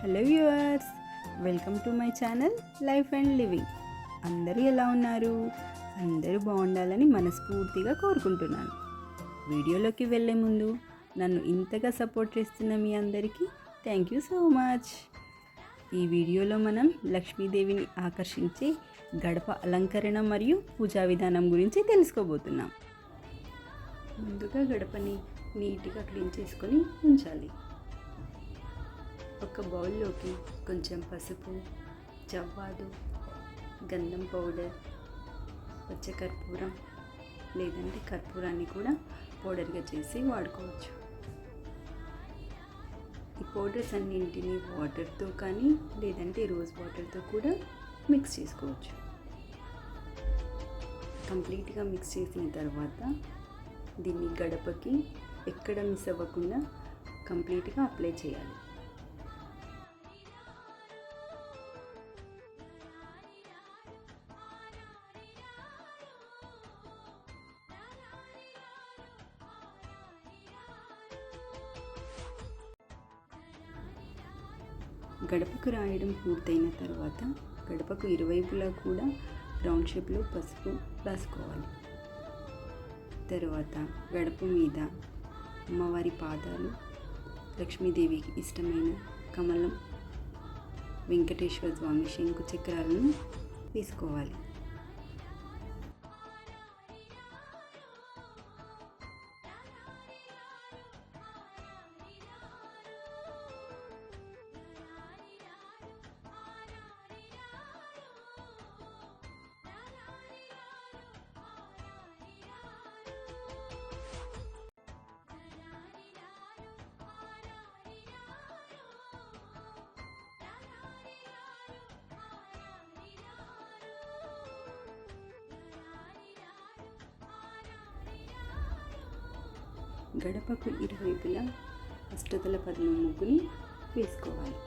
Hello viewers, welcome to my channel life and living. అందరూ ఎలా ఉన్నారు? అందరూ బాగుండాలని మనస్ఫూర్తిగా కోరుకుంటున్నాను. వీడియోలోకి వెళ్ళే ముందు నన్ను ఇంతగా సపోర్ట్ చేస్తున్న మీ అందరికీ థ్యాంక్ యూ సో మచ్. ఈ వీడియోలో మనం లక్ష్మీదేవిని ఆకర్షించే గడప అలంకరణ మరియు పూజా విధానం గురించి తెలుసుకోబోతున్నాం. ముందుగా గడపని నీట్గా క్లీన్ చేసుకొని ఉంచాలి. ఒక బౌల్లోకి కొంచెం పసుపు, జవ్వాదు, గంధం పౌడర్, పచ్చకర్పూరం లేదంటే కర్పూరాన్ని కూడా పౌడర్గా చేసి వాడుకోవచ్చు. ఈ పౌడర్స్ అన్నింటినీ వాటర్తో కానీ లేదంటే రోజ్ వాటర్తో కూడా మిక్స్ చేసుకోవచ్చు. కంప్లీట్గా మిక్స్ చేసిన తర్వాత దీన్ని గడపకి ఎక్కడ మిస్ అవ్వకుండా కంప్లీట్గా అప్లై చేయాలి. గడపకు రాయడం పూర్తయిన తర్వాత గడపకు ఇరువైపులా కూడా రౌండ్ షేప్లో పసుపు రాసుకోవాలి. తర్వాత గడప మీద అమ్మవారి పాదాలు, లక్ష్మీదేవికి ఇష్టమైన కమలం, వెంకటేశ్వర స్వామి శంకు చక్రాలను వేసుకోవాలి. గడపకు ఇరువైపులా అష్టదళ పద్మ ముగ్గుని వేసుకోవాలి.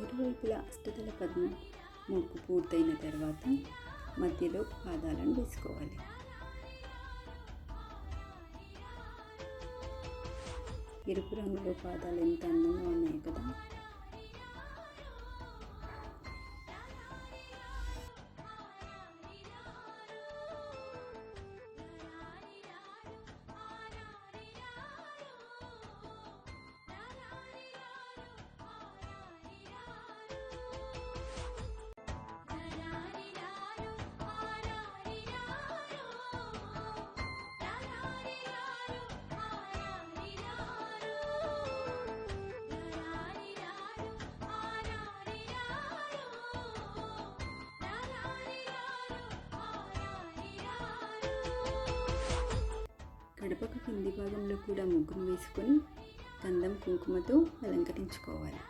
ఇరువైపులా అష్టదళ పద్మ ముగ్గు పూర్తయిన తర్వాత మధ్యలో పాదాలను వేసుకోవాలి. ఎరుపు రంగులో పాదాలు ఎంత అందంగా ఉన్నాయి కదా. గడపకు కింది భాగంలో కూడా ముగ్గును వేసుకొని గంధం కుంకుమతో అలంకరించుకోవాలి.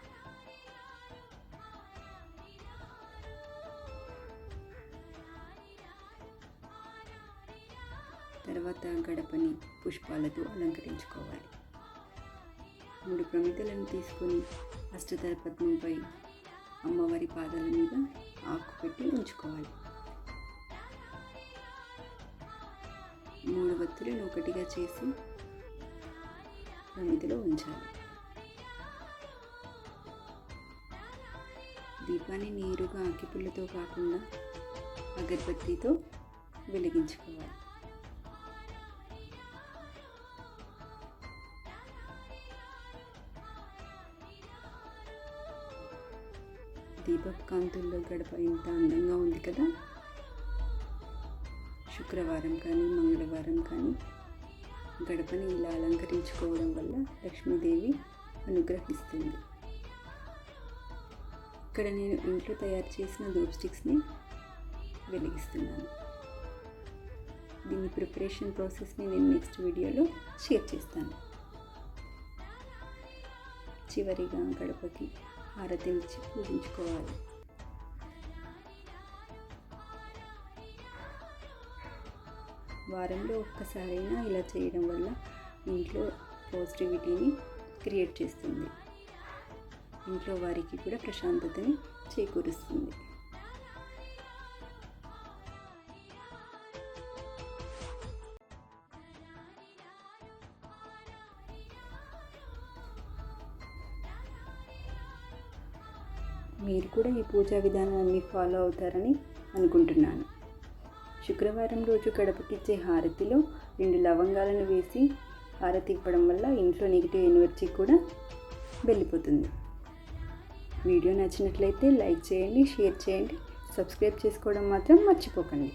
తర్వాత గడపని పుష్పాలతో అలంకరించుకోవాలి. 3 ప్రమిదలను తీసుకొని అష్టదళ పద్మంపై అమ్మవారి పాదాల మీద ఆకు పెట్టి ఉంచుకోవాలి. 3 వత్తులను ఒకటిగా చేసి ప్రమిదలో ఉంచాలి. దీపాన్ని నేరుగా అగ్గిపుల్లతో కాకుండా అగరబత్తితో వెలిగించుకోవాలి. దీపపు కాంతుల్లో గడప ఎంత అందంగా ఉంది కదా. శుక్రవారం కానీ మంగళవారం కానీ గడపని ఇలా అలంకరించుకోవడం వల్ల లక్ష్మీదేవి అనుగ్రహిస్తుంది. ఇక్కడ నేను ఇంట్లో తయారు చేసిన ధూప్ స్టిక్స్ని వెలిగిస్తున్నాను. దీని ప్రిపరేషన్ ప్రాసెస్ని నేను నెక్స్ట్ వీడియోలో షేర్ చేస్తాను. చివరిగా గడపకి హారతి ఇచ్చి పూజించుకోవాలి. వారంలో ఒక్కసారైనా ఇలా చేయడం వల్ల ఇంట్లో పాజిటివిటీని క్రియేట్ చేస్తుంది. ఇంట్లో వారికి కూడా ప్రశాంతతని చేకూరుస్తుంది. మీరు కూడా ఈ పూజా విధానాన్ని ఫాలో అవుతారని అనుకుంటున్నాను. శుక్రవారం రోజు గడపకిచ్చే హారతిలో 2 లవంగాలను వేసి హారతి ఇవ్వడం వల్ల ఇంట్లో నెగిటివ్ ఎనర్జీ కూడా వెళ్ళిపోతుంది. వీడియో నచ్చినట్లయితే లైక్ చేయండి, షేర్ చేయండి, సబ్స్క్రైబ్ చేసుకోవడం మాత్రం మర్చిపోకండి.